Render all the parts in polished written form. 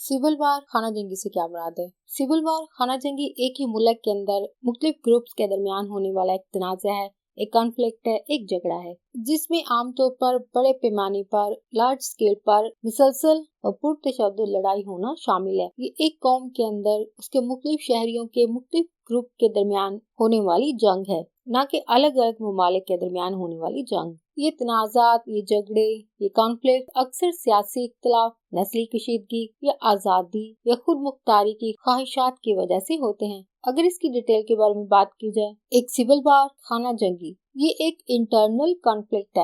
Civil वार खाना जंगी से क्या मुराद है? सिविल वार खाना जंगी एक ही मुल्क के अंदर मुख्तलिफ ग्रुप्स के दरमियान होने वाला एक तनाज़ा है, एक कॉन्फ्लिक्ट है, एक झगड़ा है, जिसमें आमतौर पर बड़े पैमाने पर लार्ज स्केल पर मुसलसल और पुरतशद्दुद लड़ाई होना शामिल है। ये एक कौम के अंदर उसके मुख्तलिफ शहरियों के मुख्तलिफ ग्रुप के दरमियान होने वाली जंग है, न कि अलग अलग ममालिक के दरमियान होने वाली जंग। ये तनाज़ात, ये झगड़े, ये कॉन्फ्लिक्ट अक्सर सियासी इख्तिलाफ, नस्ली कशीदगी या आज़ादी या खुद मुख्तारी की ख्वाहिशात की वजह से होते हैं। अगर इसकी डिटेल के बारे में बात की जाए, एक सिविल वार खाना जंगी ये एक इंटरनल कॉन्फ्लिक्ट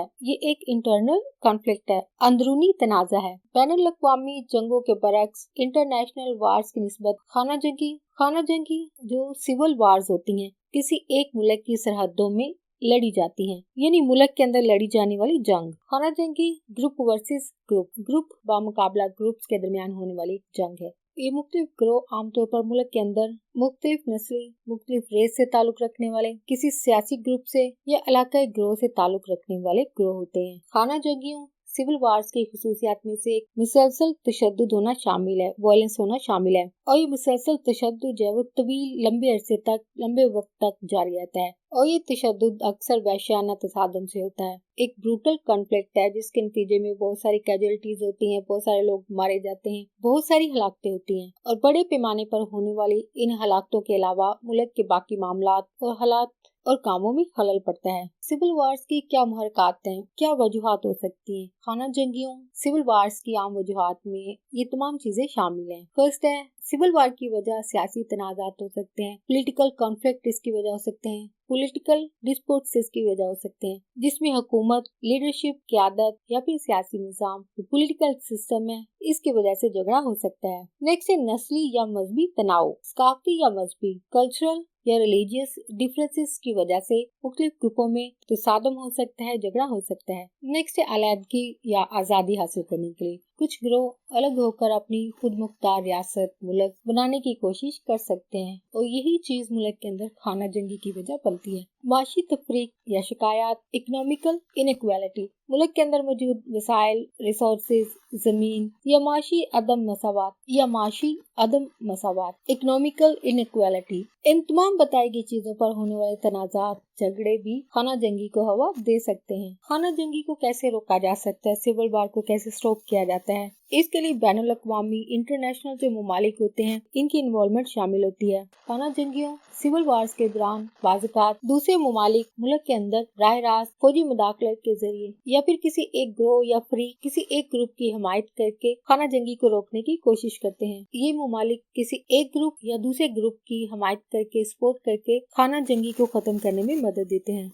है, अंदरूनी तनाज़ा है। बैनुल अक़वामी जंगों के बरक्स इंटरनेशनल वार्स की निस्बत खाना जंगी जो सिविल वार्स होती हैं, किसी एक मुल्क की सरहदों में लड़ी जाती हैं, यानी मुल्क के अंदर लड़ी जाने वाली जंग। खाना जंगी ग्रुप वर्सेस ग्रुप बामुकाबला ग्रुप्स के दरमियान होने वाली जंग है। ये मुख्तलिफ ग्रोह आमतौर पर मुल्क के अंदर मुख्तलिफ नस्ली, मुख्तलिफ रेस से ताल्लुक रखने वाले किसी सियासी ग्रुप से या इलाकाई ग्रोह से ताल्लुक रखने वाले ग्रोह होते हैं। खाना जंगियों सिविल वार्स की खुसूसियात में से एक मुसलसल तशद्दुद होना शामिल है, वायलेंस होना शामिल है, और ये मुसलसल तशद्दुद जो है वो तवील लंबे वक्त तक जारी रहता है, और ये तशद्दुद अक्सर वहशियाना तसादम से होता है। एक ब्रूटल कॉन्फ्लिक्ट है जिसके नतीजे में बहुत सारी कैजुअलिटीज होती हैं, बहुत सारे लोग मारे जाते हैं, बहुत सारी हलाकतें होती हैं, और बड़े पैमाने पर होने वाली इन हलाकतों के अलावा मुल्क के बाकी मामलात और हालात और कामों में खलल पड़ता है। सिविल वार्स की क्या मुहरकात हैं, क्या वजूहात हो सकती हैं? खाना जंगियों सिविल वार्स की आम वजूहात में ये तमाम चीजें शामिल हैं। फर्स्ट है, सिविल वार की वजह सियासी तनाज़ात हो सकते हैं, पॉलिटिकल कॉन्फ्लिक्ट इसकी वजह हो सकते हैं, पॉलिटिकल डिस्प्यूट्स इसकी वजह हो सकते हैं, जिसमें हुकूमत, लीडरशिप, क़यादत या फिर सियासी निज़ाम, पॉलिटिकल सिस्टम है, इसकी वजह से झगड़ा हो सकता है। नेक्स्ट है नस्ली या मजहबी तनाव, सकाफती या मजहबी, कल्चरल या रिलीजियस डिफरेंसेस की वजह से मुख्तलिफ ग्रुपों में तसादम हो सकता है, झगड़ा हो सकता है। नेक्स्ट है अलहदगी या आज़ादी हासिल करने के लिए कुछ ग्रोह अलग होकर अपनी खुद मुख्तार रियासत मुल्क बनाने की कोशिश कर सकते हैं, और यही चीज मुल्क के अंदर खाना जंगी की वजह बनती है। माशी तफरीक या शिकायत, इकोनॉमिकल इनइक्वालिटी, मुल्क के अंदर मौजूद वसाइल, रिसोर्सेज, जमीन या माशी अदम मसावात, इकोनॉमिकल इनइक्वालिटी, इन तमाम बताई गई चीजों पर होने वाले तनाज़ात, झगड़े भी खाना जंगी को हवा दे सकते हैं। खाना जंगी को कैसे रोका जा सकता है, सिविल वार को कैसे स्टॉप किया जाता है? इसके लिए बैनुल अक़वामी इंटरनेशनल जो ममालिक होते हैं, इनकी इन्वॉल्वमेंट शामिल होती है। खाना जंगियों सिविल वार्स के दौरान बाज़ात दूसरे ममालिक मुल्क के अंदर राह रास्त फौजी मुदाखलत के जरिए या फिर किसी एक ग्रोह या किसी एक ग्रुप की हमायत करके खाना जंगी को रोकने की कोशिश करते हैं। ये ममालिक किसी एक ग्रुप या दूसरे ग्रुप की हमायत करके, सपोर्ट करके खाना जंगी को खत्म करने में मदद देते हैं।